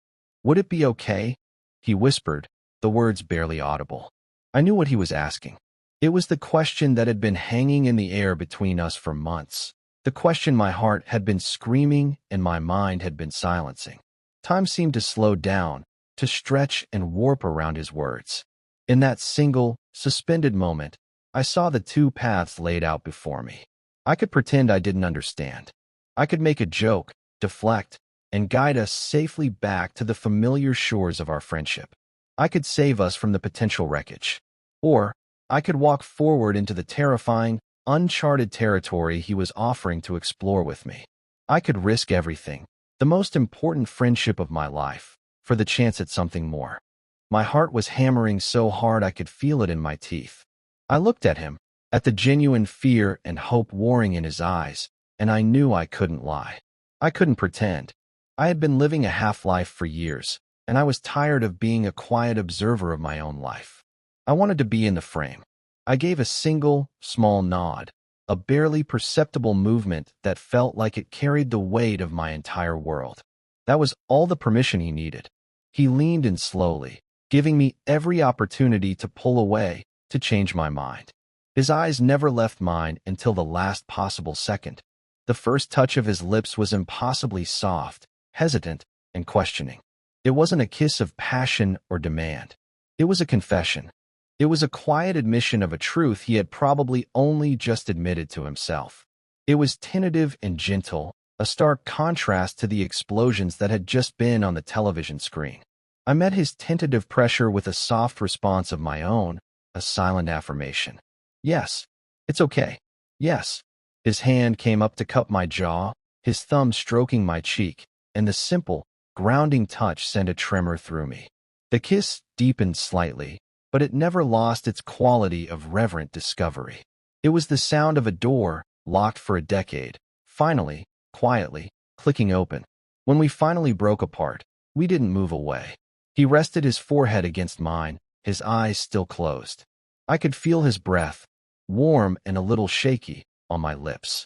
Speaker 1: "Would it be okay?" he whispered, the words barely audible. I knew what he was asking. It was the question that had been hanging in the air between us for months, the question my heart had been screaming and my mind had been silencing. Time seemed to slow down, to stretch and warp around his words. In that single, suspended moment, I saw the two paths laid out before me. I could pretend I didn't understand. I could make a joke, deflect, and guide us safely back to the familiar shores of our friendship. I could save us from the potential wreckage. Or I could walk forward into the terrifying, uncharted territory he was offering to explore with me. I could risk everything, the most important friendship of my life, for the chance at something more. My heart was hammering so hard I could feel it in my teeth. I looked at him, at the genuine fear and hope warring in his eyes, and I knew I couldn't lie. I couldn't pretend. I had been living a half-life for years, and I was tired of being a quiet observer of my own life. I wanted to be in the frame. I gave a single, small nod, a barely perceptible movement that felt like it carried the weight of my entire world. That was all the permission he needed. He leaned in slowly, giving me every opportunity to pull away, to change my mind. His eyes never left mine until the last possible second. The first touch of his lips was impossibly soft, hesitant, and questioning. It wasn't a kiss of passion or demand. It was a confession. It was a quiet admission of a truth he had probably only just admitted to himself. It was tentative and gentle, a stark contrast to the explosions that had just been on the television screen. I met his tentative pressure with a soft response of my own, a silent affirmation. Yes, it's okay. Yes. His hand came up to cup my jaw, his thumb stroking my cheek, and the simple, grounding touch sent a tremor through me. The kiss deepened slightly, but it never lost its quality of reverent discovery. It was the sound of a door, locked for a decade, finally, quietly, clicking open. When we finally broke apart, we didn't move away. He rested his forehead against mine, his eyes still closed. I could feel his breath, warm and a little shaky, on my lips.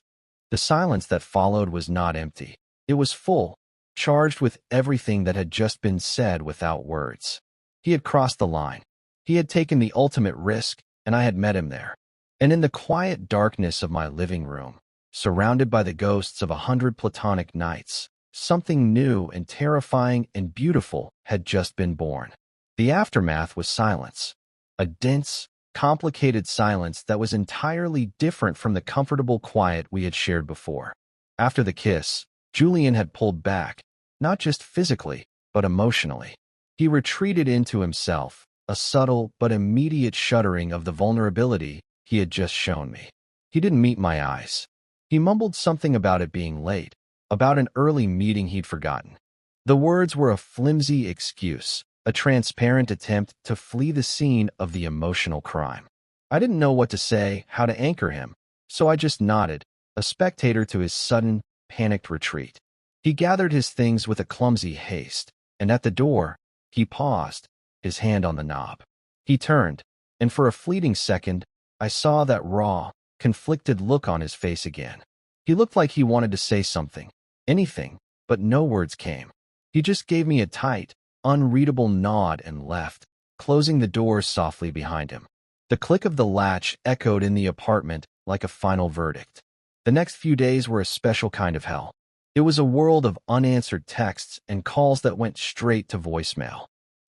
Speaker 1: The silence that followed was not empty. It was full, charged with everything that had just been said without words. He had crossed the line. He had taken the ultimate risk, and I had met him there. And in the quiet darkness of my living room, surrounded by the ghosts of 100 platonic nights, something new and terrifying and beautiful had just been born. The aftermath was silence. A dense, complicated silence that was entirely different from the comfortable quiet we had shared before. After the kiss, Julian had pulled back, not just physically, but emotionally. He retreated into himself, a subtle but immediate shuddering of the vulnerability he had just shown me. He didn't meet my eyes. He mumbled something about it being late, about an early meeting he'd forgotten. The words were a flimsy excuse, a transparent attempt to flee the scene of the emotional crime. I didn't know what to say, how to anchor him, so I just nodded, a spectator to his sudden, panicked retreat. He gathered his things with a clumsy haste, and at the door, he paused, his hand on the knob. He turned, and for a fleeting second, I saw that raw, conflicted look on his face again. He looked like he wanted to say something, anything, but no words came. He just gave me a tight, unreadable nod and left, closing the door softly behind him. The click of the latch echoed in the apartment like a final verdict. The next few days were a special kind of hell. It was a world of unanswered texts and calls that went straight to voicemail.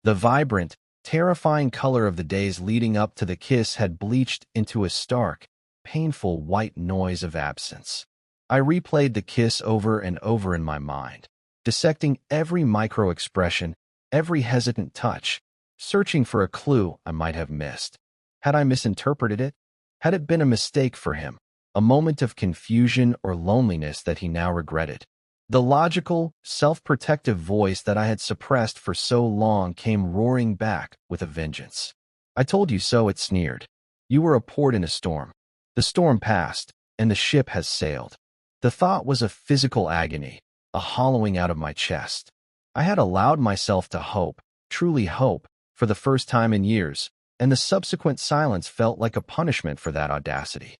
Speaker 1: The vibrant, terrifying color of the days leading up to the kiss had bleached into a stark, painful white noise of absence. I replayed the kiss over and over in my mind, dissecting every micro-expression, every hesitant touch, searching for a clue I might have missed. Had I misinterpreted it? Had it been a mistake for him, a moment of confusion or loneliness that he now regretted? The logical, self-protective voice that I had suppressed for so long came roaring back with a vengeance. I told you so, it sneered. You were a port in a storm. The storm passed, and the ship has sailed. The thought was a physical agony, a hollowing out of my chest. I had allowed myself to hope, truly hope, for the first time in years, and the subsequent silence felt like a punishment for that audacity.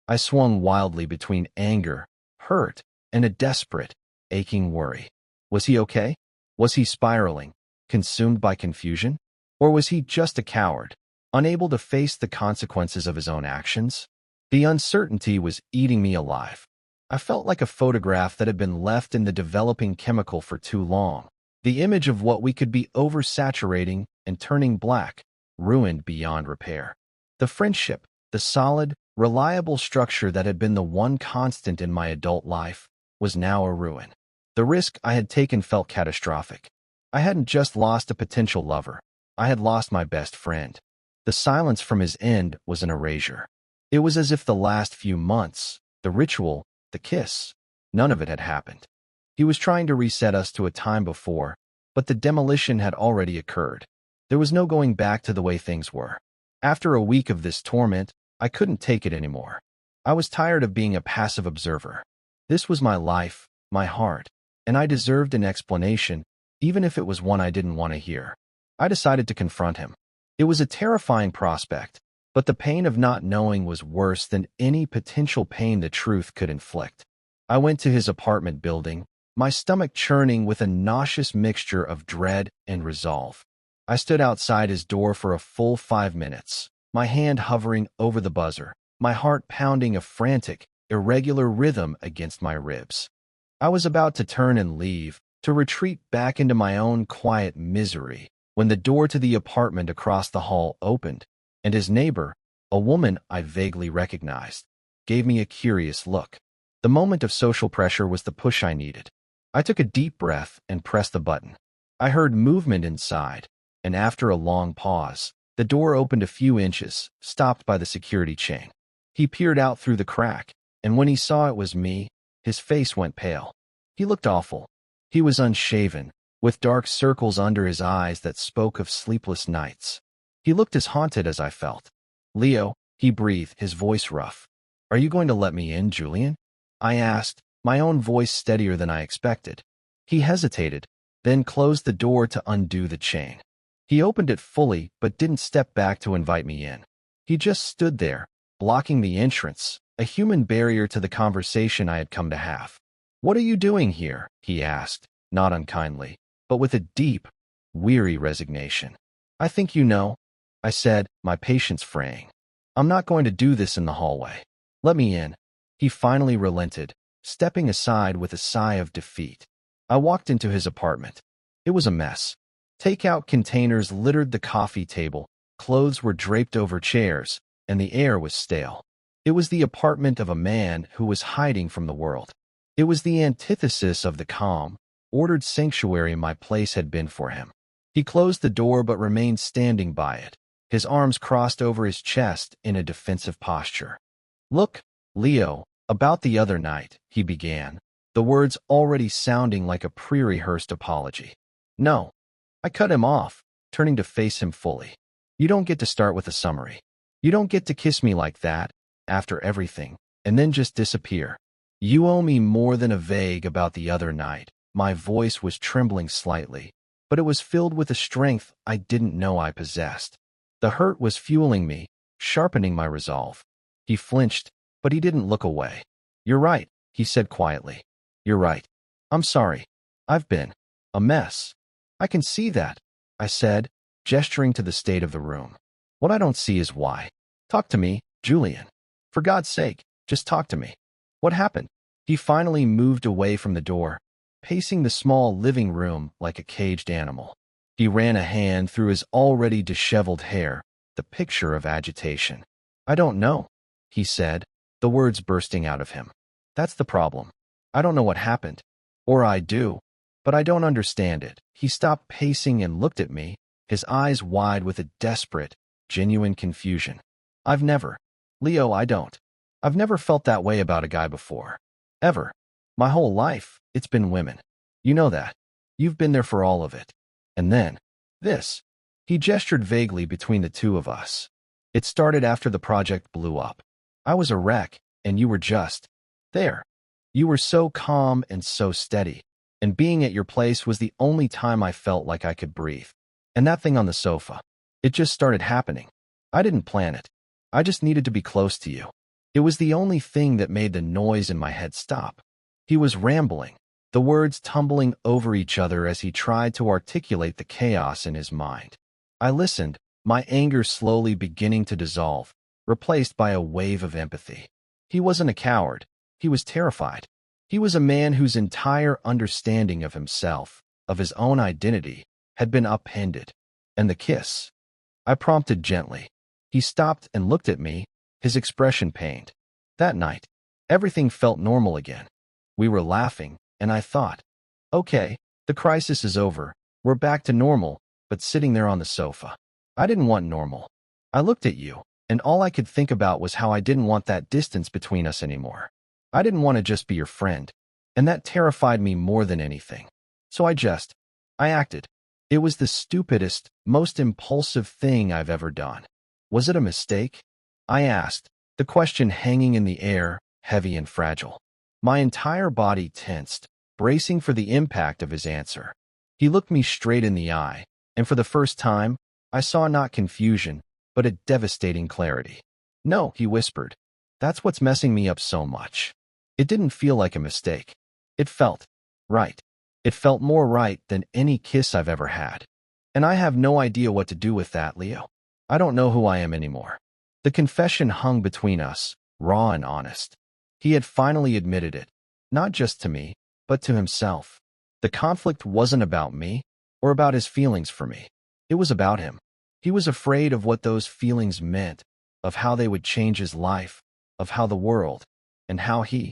Speaker 1: I swung wildly between anger, hurt, and a desperate, aching worry. Was he okay? Was he spiraling, consumed by confusion? Or was he just a coward, unable to face the consequences of his own actions? The uncertainty was eating me alive. I felt like a photograph that had been left in the developing chemical for too long, the image of what we could be oversaturating and turning black, ruined beyond repair. The friendship, the solid, reliable structure that had been the one constant in my adult life, was now a ruin. The risk I had taken felt catastrophic. I hadn't just lost a potential lover. I had lost my best friend. The silence from his end was an erasure. It was as if the last few months, the ritual, the kiss, none of it had happened. He was trying to reset us to a time before, but the demolition had already occurred. There was no going back to the way things were. After a week of this torment, I couldn't take it anymore. I was tired of being a passive observer. This was my life, my heart, and I deserved an explanation, even if it was one I didn't want to hear. I decided to confront him. It was a terrifying prospect, but the pain of not knowing was worse than any potential pain the truth could inflict. I went to his apartment building, my stomach churning with a nauseous mixture of dread and resolve. I stood outside his door for a full 5 minutes, my hand hovering over the buzzer, my heart pounding a frantic, irregular rhythm against my ribs. I was about to turn and leave, to retreat back into my own quiet misery, when the door to the apartment across the hall opened, and his neighbor, a woman I vaguely recognized, gave me a curious look. The moment of social pressure was the push I needed. I took a deep breath and pressed the button. I heard movement inside, and after a long pause, the door opened a few inches, stopped by the security chain. He peered out through the crack, and when he saw it was me, his face went pale. He looked awful. He was unshaven, with dark circles under his eyes that spoke of sleepless nights. He looked as haunted as I felt. "Leo," he breathed, his voice rough. "Are you going to let me in, Julian?" I asked, my own voice steadier than I expected. He hesitated, then closed the door to undo the chain. He opened it fully but didn't step back to invite me in. He just stood there, blocking the entrance, a human barrier to the conversation I had come to have. "What are you doing here?" he asked, not unkindly, but with a deep, weary resignation. "I think you know," I said, my patience fraying. "I'm not going to do this in the hallway. Let me in." He finally relented, stepping aside with a sigh of defeat. I walked into his apartment. It was a mess. Takeout containers littered the coffee table, clothes were draped over chairs, and the air was stale. It was the apartment of a man who was hiding from the world. It was the antithesis of the calm, ordered sanctuary my place had been for him. He closed the door but remained standing by it, his arms crossed over his chest in a defensive posture. "Look, Leo, about the other night," he began, the words already sounding like a pre-rehearsed apology. "No." I cut him off, turning to face him fully. "You don't get to start with a summary. You don't get to kiss me like that, after everything, and then just disappear. You owe me more than a vague about the other night." My voice was trembling slightly, but it was filled with a strength I didn't know I possessed. The hurt was fueling me, sharpening my resolve. He flinched, but he didn't look away. "You're right," he said quietly. "You're right. I'm sorry. I've been a mess." "I can see that," I said, gesturing to the state of the room. "What I don't see is why. Talk to me, Julian. For God's sake, just talk to me. What happened?" He finally moved away from the door, pacing the small living room like a caged animal. He ran a hand through his already disheveled hair, the picture of agitation. "I don't know," he said, the words bursting out of him. "That's the problem. I don't know what happened. Or I do, but I don't understand it." He stopped pacing and looked at me, his eyes wide with a desperate, genuine confusion. I've never felt that way about a guy before. Ever. My whole life, it's been women. You know that. You've been there for all of it. And then, this." He gestured vaguely between the two of us. "It started after the project blew up. I was a wreck, and you were just there. You were so calm and so steady, and being at your place was the only time I felt like I could breathe. And that thing on the sofa, it just started happening. I didn't plan it. I just needed to be close to you. It was the only thing that made the noise in my head stop." He was rambling, the words tumbling over each other as he tried to articulate the chaos in his mind. I listened, my anger slowly beginning to dissolve, replaced by a wave of empathy. He wasn't a coward. He was terrified. He was a man whose entire understanding of himself, of his own identity, had been upended. "And the kiss?" I prompted gently. He stopped and looked at me, his expression pained. That night, everything felt normal again. We were laughing, and I thought, okay, the crisis is over, we're back to normal, but sitting there on the sofa. I didn't want normal. I looked at you, and all I could think about was how I didn't want that distance between us anymore. I didn't want to just be your friend, and that terrified me more than anything. So I acted. It was the stupidest, most impulsive thing I've ever done. Was it a mistake? I asked, the question hanging in the air, heavy and fragile. My entire body tensed, bracing for the impact of his answer. He looked me straight in the eye, and for the first time, I saw not confusion, but a devastating clarity. "No," he whispered. "That's what's messing me up so much." It didn't feel like a mistake. It felt right. It felt more right than any kiss I've ever had. And I have no idea what to do with that, Leo. I don't know who I am anymore. The confession hung between us, raw and honest. He had finally admitted it, not just to me, but to himself. The conflict wasn't about me, or about his feelings for me. It was about him. He was afraid of what those feelings meant, of how they would change his life, of how the world, and how he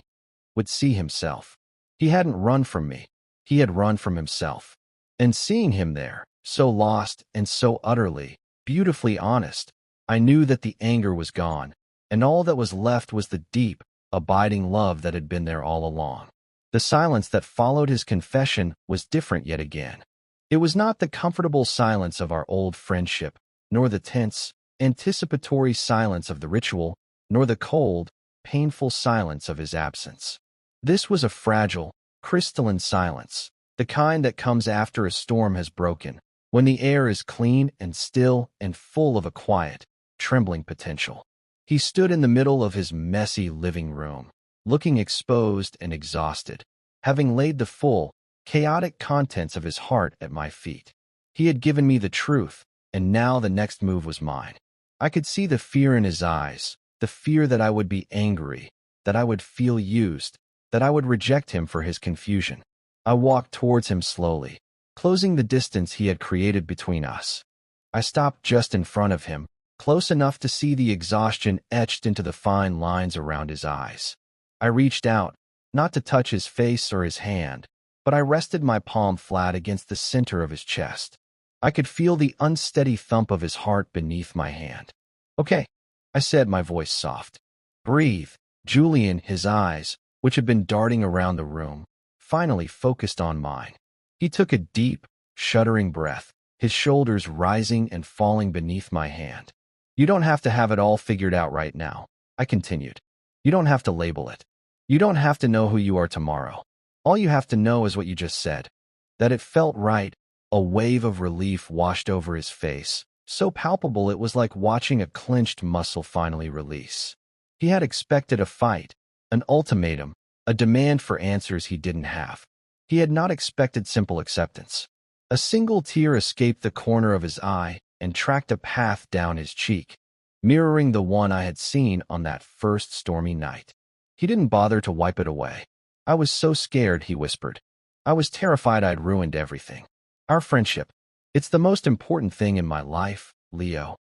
Speaker 1: would see himself. He hadn't run from me. He had run from himself. And seeing him there, so lost and so utterly, beautifully honest, I knew that the anger was gone, and all that was left was the deep, abiding love that had been there all along. The silence that followed his confession was different yet again. It was not the comfortable silence of our old friendship, nor the tense, anticipatory silence of the ritual, nor the cold, painful silence of his absence. This was a fragile, crystalline silence, the kind that comes after a storm has broken, when the air is clean and still and full of a quiet, trembling potential. He stood in the middle of his messy living room, looking exposed and exhausted, having laid the full, chaotic contents of his heart at my feet. He had given me the truth, and now the next move was mine. I could see the fear in his eyes, the fear that I would be angry, that I would feel used, that I would reject him for his confusion. I walked towards him slowly, closing the distance he had created between us. I stopped just in front of him, close enough to see the exhaustion etched into the fine lines around his eyes. I reached out, not to touch his face or his hand, but I rested my palm flat against the center of his chest. I could feel the unsteady thump of his heart beneath my hand. "Okay," I said, my voice soft. "Breathe." Julian, his eyes, which had been darting around the room, finally focused on mine. He took a deep, shuddering breath, his shoulders rising and falling beneath my hand. "You don't have to have it all figured out right now," I continued. "You don't have to label it. You don't have to know who you are tomorrow. All you have to know is what you just said. That it felt right." A wave of relief washed over his face, so palpable it was like watching a clenched muscle finally release. He had expected a fight, an ultimatum, a demand for answers he didn't have. He had not expected simple acceptance. A single tear escaped the corner of his eye and tracked a path down his cheek, mirroring the one I had seen on that first stormy night. He didn't bother to wipe it away. "I was so scared," he whispered. "I was terrified I'd ruined everything. Our friendship. It's the most important thing in my life, Leo.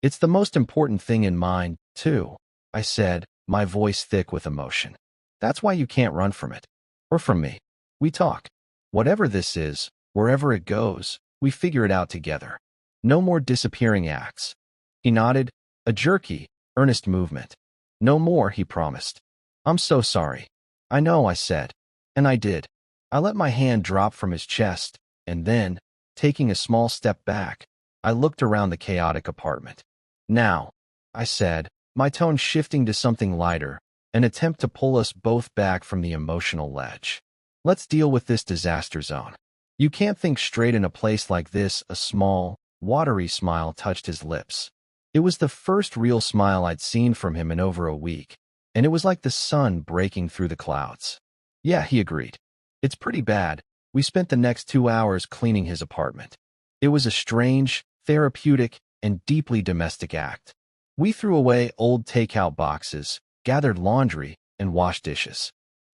Speaker 1: It's the most important thing in mine, too," I said, my voice thick with emotion. "That's why you can't run from it. Or from me. We talk. Whatever this is, wherever it goes, we figure it out together. No more disappearing acts." He nodded, a jerky, earnest movement. "No more," he promised. "I'm so sorry." "I know," I said. And I did. I let my hand drop from his chest, and then, taking a small step back, I looked around the chaotic apartment. "Now," I said, my tone shifting to something lighter, an attempt to pull us both back from the emotional ledge. "Let's deal with this disaster zone. You can't think straight in a place like this." A small, watery smile touched his lips. It was the first real smile I'd seen from him in over a week, and it was like the sun breaking through the clouds. "Yeah," he agreed. "It's pretty bad." We spent the next 2 hours cleaning his apartment. It was a strange, therapeutic, and deeply domestic act. We threw away old takeout boxes, gathered laundry, and washed dishes.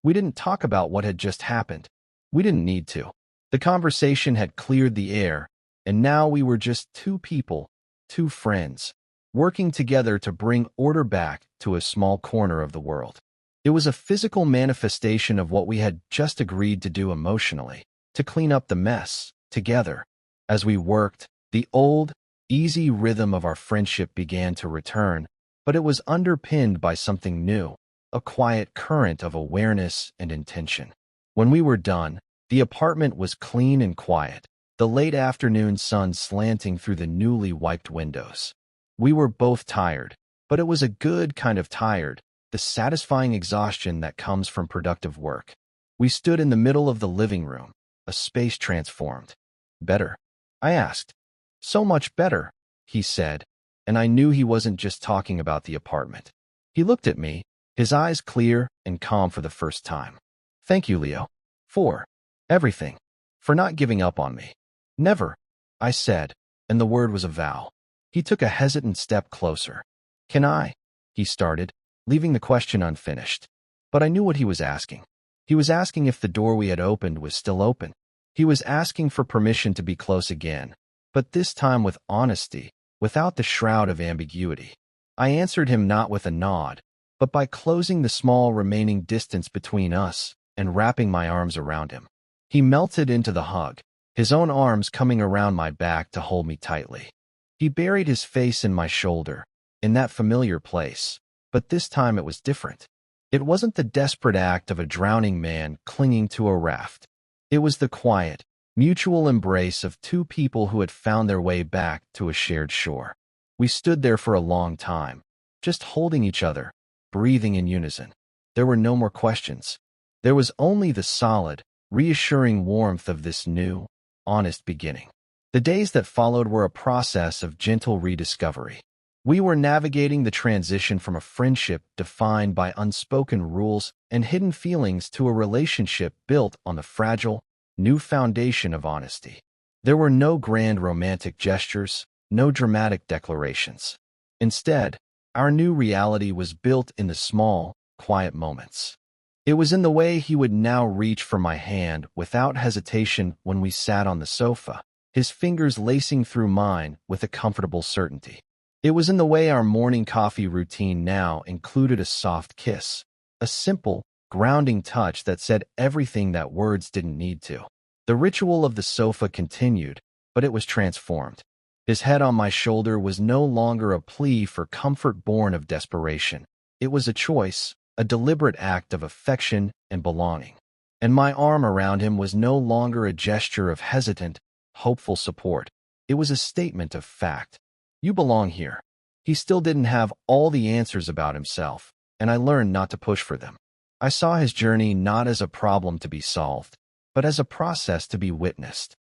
Speaker 1: We didn't talk about what had just happened. We didn't need to. The conversation had cleared the air, and now we were just two people, two friends, working together to bring order back to a small corner of the world. It was a physical manifestation of what we had just agreed to do emotionally, to clean up the mess, together. As we worked, the old, easy rhythm of our friendship began to return, but it was underpinned by something new, a quiet current of awareness and intention. When we were done, the apartment was clean and quiet, the late afternoon sun slanting through the newly wiped windows. We were both tired, but it was a good kind of tired, the satisfying exhaustion that comes from productive work. We stood in the middle of the living room, a space transformed. "Better?" I asked. "So much better," he said, and I knew he wasn't just talking about the apartment. He looked at me, his eyes clear and calm for the first time. "Thank you, Leo. For everything. For not giving up on me." "Never," I said, and the word was a vow. He took a hesitant step closer. "Can I?" he started, leaving the question unfinished. But I knew what he was asking. He was asking if the door we had opened was still open. He was asking for permission to be close again, but this time with honesty, without the shroud of ambiguity. I answered him not with a nod, but by closing the small remaining distance between us and wrapping my arms around him. He melted into the hug, his own arms coming around my back to hold me tightly. He buried his face in my shoulder, in that familiar place, but this time it was different. It wasn't the desperate act of a drowning man clinging to a raft. It was the quiet, mutual embrace of two people who had found their way back to a shared shore. We stood there for a long time, just holding each other, breathing in unison. There were no more questions. There was only the solid, reassuring warmth of this new, honest beginning. The days that followed were a process of gentle rediscovery. We were navigating the transition from a friendship defined by unspoken rules and hidden feelings to a relationship built on the fragile, new foundation of honesty. There were no grand romantic gestures, no dramatic declarations. Instead, our new reality was built in the small, quiet moments. It was in the way he would now reach for my hand without hesitation when we sat on the sofa, his fingers lacing through mine with a comfortable certainty. It was in the way our morning coffee routine now included a soft kiss, a simple, grounding touch that said everything that words didn't need to. The ritual of the sofa continued, but it was transformed. His head on my shoulder was no longer a plea for comfort born of desperation. It was a choice, a deliberate act of affection and belonging. And my arm around him was no longer a gesture of hesitant, hopeful support. It was a statement of fact. You belong here. He still didn't have all the answers about himself, and I learned not to push for them. I saw his journey not as a problem to be solved, but as a process to be witnessed.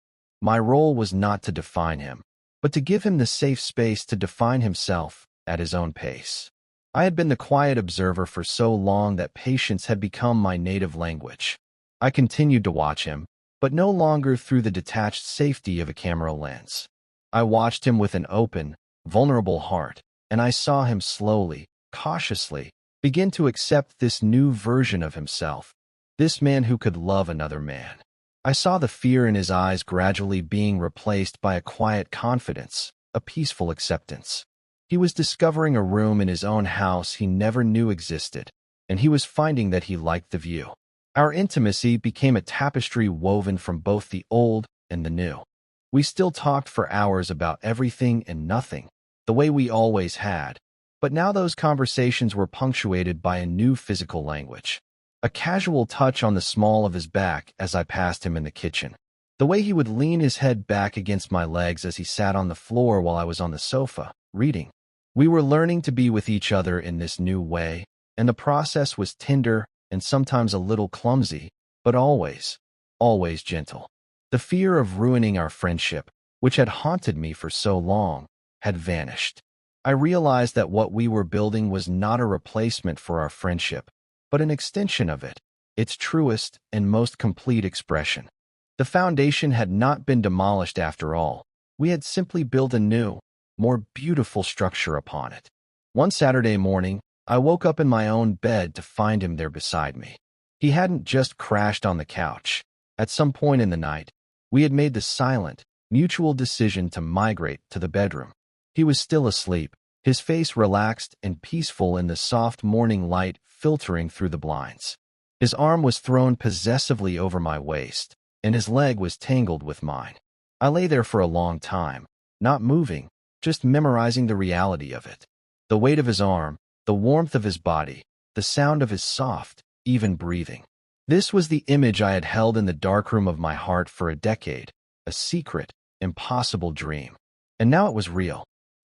Speaker 1: My role was not to define him, but to give him the safe space to define himself at his own pace. I had been the quiet observer for so long that patience had become my native language. I continued to watch him, but no longer through the detached safety of a camera lens. I watched him with an open, vulnerable heart, and I saw him slowly, cautiously, begin to accept this new version of himself, this man who could love another man. I saw the fear in his eyes gradually being replaced by a quiet confidence, a peaceful acceptance. He was discovering a room in his own house he never knew existed, and he was finding that he liked the view. Our intimacy became a tapestry woven from both the old and the new. We still talked for hours about everything and nothing, the way we always had, but now those conversations were punctuated by a new physical language. A casual touch on the small of his back as I passed him in the kitchen. The way he would lean his head back against my legs as he sat on the floor while I was on the sofa, reading. We were learning to be with each other in this new way, and the process was tender and sometimes a little clumsy, but always, always gentle. The fear of ruining our friendship, which had haunted me for so long, had vanished. I realized that what we were building was not a replacement for our friendship, but an extension of it, its truest and most complete expression. The foundation had not been demolished after all. We had simply built a new, more beautiful structure upon it. One Saturday morning, I woke up in my own bed to find him there beside me. He hadn't just crashed on the couch. At some point in the night, we had made the silent, mutual decision to migrate to the bedroom. He was still asleep, his face relaxed and peaceful in the soft morning light filtering through the blinds. His arm was thrown possessively over my waist, and his leg was tangled with mine. I lay there for a long time, not moving, just memorizing the reality of it. The weight of his arm, the warmth of his body, the sound of his soft, even breathing. This was the image I had held in the darkroom of my heart for a decade, a secret, impossible dream. And now it was real.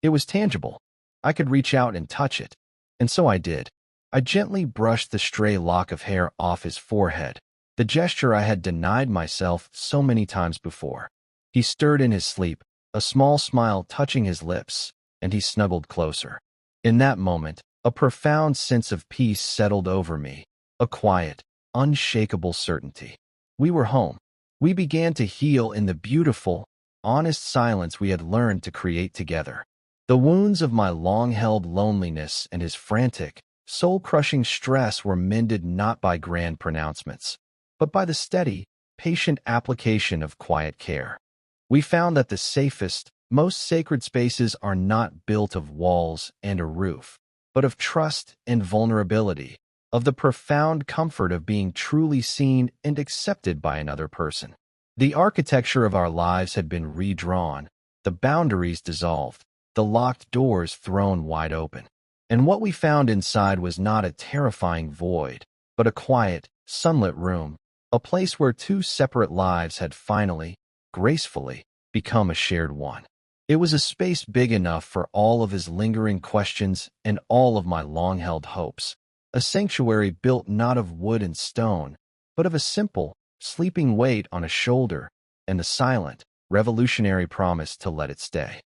Speaker 1: It was tangible. I could reach out and touch it. And so I did. I gently brushed the stray lock of hair off his forehead, the gesture I had denied myself so many times before. He stirred in his sleep, a small smile touching his lips, and he snuggled closer. In that moment, a profound sense of peace settled over me, a quiet, unshakable certainty. We were home. We began to heal in the beautiful, honest silence we had learned to create together. The wounds of my long-held loneliness and his frantic, soul-crushing stress were mended not by grand pronouncements, but by the steady, patient application of quiet care. We found that the safest, most sacred spaces are not built of walls and a roof, but of trust and vulnerability, of the profound comfort of being truly seen and accepted by another person. The architecture of our lives had been redrawn, the boundaries dissolved, the locked doors thrown wide open. And what we found inside was not a terrifying void, but a quiet, sunlit room, a place where two separate lives had finally, gracefully, become a shared one. It was a space big enough for all of his lingering questions and all of my long-held hopes, a sanctuary built not of wood and stone, but of a simple, sleeping weight on a shoulder and a silent, revolutionary promise to let it stay.